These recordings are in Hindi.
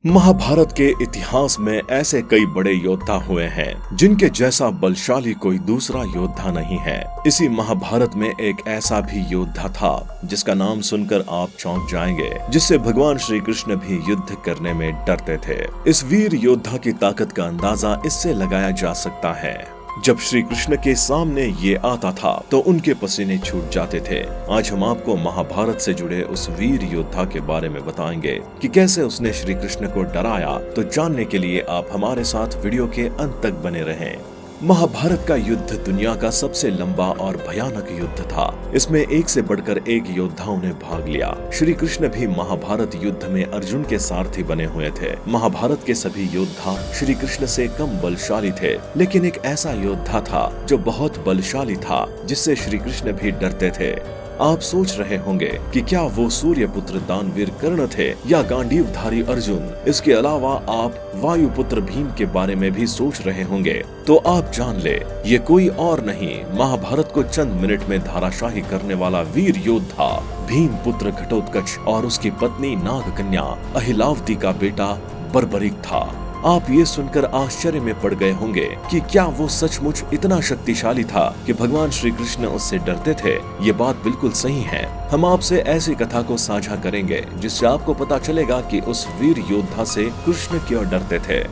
महाभारत के इतिहास में ऐसे कई बड़े योद्धा हुए हैं जिनके जैसा बलशाली कोई दूसरा योद्धा नहीं है। इसी महाभारत में एक ऐसा भी योद्धा था जिसका नाम सुनकर आप चौंक जाएंगे, जिससे भगवान श्री कृष्ण भी युद्ध करने में डरते थे। इस वीर योद्धा की ताकत का अंदाजा इससे लगाया जा सकता है, जब श्री कृष्ण के सामने ये आता था तो उनके पसीने छूट जाते थे। आज हम आपको महाभारत से जुड़े उस वीर योद्धा के बारे में बताएंगे कि कैसे उसने श्री कृष्ण को डराया। तो जानने के लिए आप हमारे साथ वीडियो के अंत तक बने रहें। महाभारत का युद्ध दुनिया का सबसे लंबा और भयानक युद्ध था। इसमें एक से बढ़कर एक योद्धाओं ने भाग लिया। श्री कृष्ण भी महाभारत युद्ध में अर्जुन के सारथी बने हुए थे। महाभारत के सभी योद्धा श्री कृष्ण से कम बलशाली थे, लेकिन एक ऐसा योद्धा था जो बहुत बलशाली था, जिससे श्री कृष्ण भी डरते थे। आप सोच रहे होंगे कि क्या वो सूर्यपुत्र दानवीर कर्ण थे या गांडीवधारी अर्जुन। इसके अलावा आप वायुपुत्र भीम के बारे में भी सोच रहे होंगे, तो आप जान ले ये कोई और नहीं, महाभारत को चंद मिनट में धाराशाही करने वाला वीर योद्धा भीम पुत्र घटोत्कच और उसकी पत्नी नागकन्या अहिलावती का बेटा बर्बरीक था। आप ये सुनकर आश्चर्य में पड़ गए होंगे कि क्या वो सचमुच इतना शक्तिशाली था कि भगवान श्री कृष्ण उससे डरते थे। ये बात बिल्कुल सही है। हम आपसे ऐसी कथा को साझा करेंगे जिससे आपको पता चलेगा कि उस वीर योद्धा से कृष्ण क्यों डरते थे।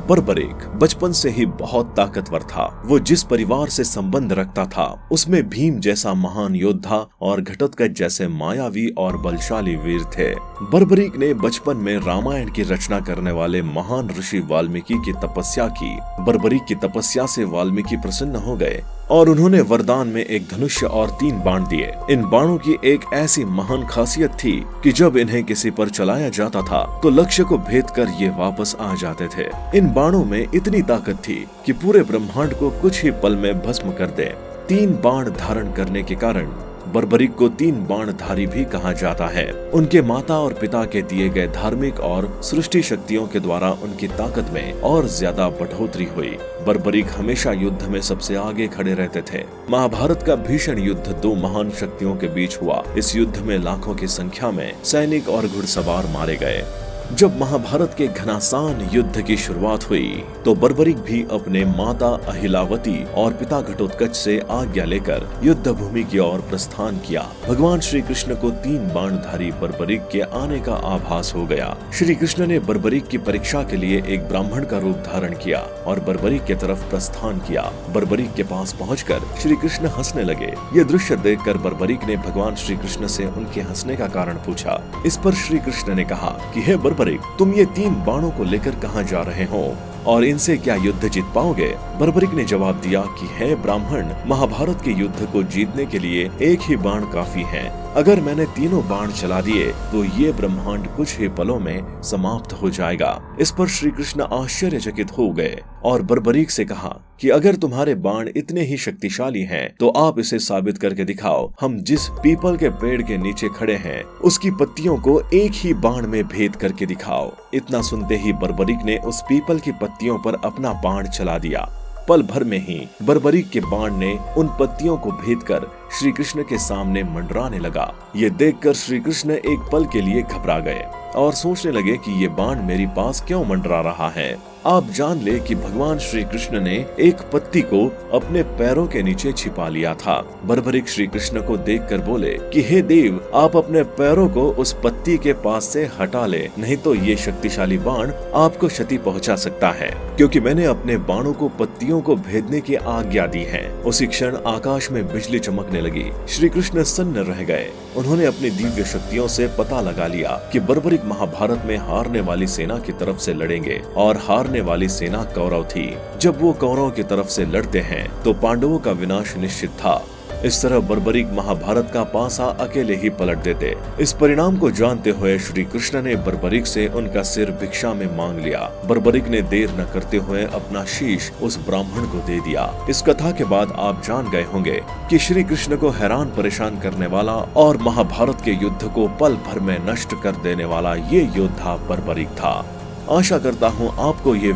बर्बरीक बचपन से ही बहुत ताकतवर था। वो जिस परिवार से संबंध रखता था उसमें भीम जैसा महान योद्धा और घटोत्कच जैसे मायावी और बलशाली वीर थे। बर्बरीक ने बचपन में रामायण की रचना करने वाले महान ऋषि वाल्मीकि की तपस्या की। बर्बरीक की तपस्या से वाल्मीकि प्रसन्न हो गए और उन्होंने वरदान में एक धनुष और 3 बाण दिए। इन बाणों की एक ऐसी महान खासियत थी कि जब इन्हें किसी पर चलाया जाता था तो लक्ष्य को भेद कर ये वापस आ जाते थे। इन बाणों में इतनी ताकत थी कि पूरे ब्रह्मांड को कुछ ही पल में भस्म कर दे। 3 बाण धारण करने के कारण बर्बरीक को 3 बाणधारी भी कहा जाता है। उनके माता और पिता के दिए गए धार्मिक और सृष्टि शक्तियों के द्वारा उनकी ताकत में और ज्यादा बढ़ोतरी हुई। बर्बरीक हमेशा युद्ध में सबसे आगे खड़े रहते थे। महाभारत का भीषण युद्ध 2 महान शक्तियों के बीच हुआ। इस युद्ध में लाखों की संख्या में सैनिक और घुड़सवार मारे गए। जब महाभारत के घमासान युद्ध की शुरुआत हुई तो बर्बरीक भी अपने माता अहिलावती और पिता घटोत्कच से आज्ञा लेकर युद्ध भूमि की ओर प्रस्थान किया। भगवान श्री कृष्ण को 3 बाणधारी बर्बरीक के आने का आभास हो गया। श्री कृष्ण ने बर्बरीक की परीक्षा के लिए एक ब्राह्मण का रूप धारण किया और बर्बरीक की तरफ प्रस्थान किया। बर्बरीक के पास पहुंचकर श्री कृष्ण हंसने लगे। ये दृश्य देखकर बर्बरीक ने भगवान श्री कृष्ण से उनके हंसने का कारण पूछा। इस पर श्री कृष्ण ने कहा कि हे बर्बरीक, तुम ये 3 बाणों को लेकर कहाँ जा रहे हो और इनसे क्या युद्ध जीत पाओगे? बर्बरीक ने जवाब दिया कि हे ब्राह्मण, महाभारत के युद्ध को जीतने के लिए एक ही बाण काफी है। अगर मैंने 3 बाण चला दिए तो ये ब्रह्मांड कुछ ही पलों में समाप्त हो जाएगा। इस पर श्री कृष्ण आश्चर्यचकित हो गए और बर्बरीक से कहा कि अगर तुम्हारे बाण इतने ही शक्तिशाली हैं तो आप इसे साबित करके दिखाओ। हम जिस पीपल के पेड़ के नीचे खड़े हैं उसकी पत्तियों को एक ही बाण में भेद करके दिखाओ। इतना सुनते ही बर्बरीक ने उस पीपल की पत्तियों पर अपना बाण चला दिया। पल भर में ही बर्बरीक के बाण ने उन पत्तियों को भेद कर श्री कृष्ण के सामने मंडराने लगा। ये देखकर श्री कृष्ण एक पल के लिए घबरा गए और सोचने लगे कि ये बाण मेरे पास क्यों मंडरा रहा है। आप जान ले कि भगवान श्री कृष्ण ने एक पत्ती को अपने पैरों के नीचे छिपा लिया था। बर्बरीक श्री कृष्ण को देखकर बोले कि हे देव, आप अपने पैरों को उस पत्ती के पास से हटा ले, नहीं तो ये शक्तिशाली बाण आपको क्षति पहुंचा सकता है, क्योंकि मैंने अपने बाणों को पत्तियों को भेदने की आज्ञा दी है। उसी क्षण आकाश में बिजली चमकने लगी। श्री कृष्ण सन्न रह गए। उन्होंने अपनी दिव्य शक्तियों से पता लगा लिया कि बर्बरीक महाभारत में हारने वाली सेना की तरफ से लड़ेंगे और हारने वाली सेना कौरव थी। जब वो कौरव की तरफ से लड़ते हैं तो पांडवों का विनाश निश्चित था। इस तरह बर्बरीक महाभारत का पासा अकेले ही पलट देते। इस परिणाम को जानते हुए श्री कृष्ण ने बर्बरीक से उनका सिर भिक्षा में मांग लिया। बर्बरीक ने देर न करते हुए अपना शीश उस ब्राह्मण को दे दिया। इस कथा के बाद आप जान गए होंगे कि श्री कृष्ण को हैरान परेशान करने वाला और महाभारत के युद्ध को पल भर में नष्ट कर देने वाला ये योद्धा बर्बरीक था। आशा करता हूँ आपको ये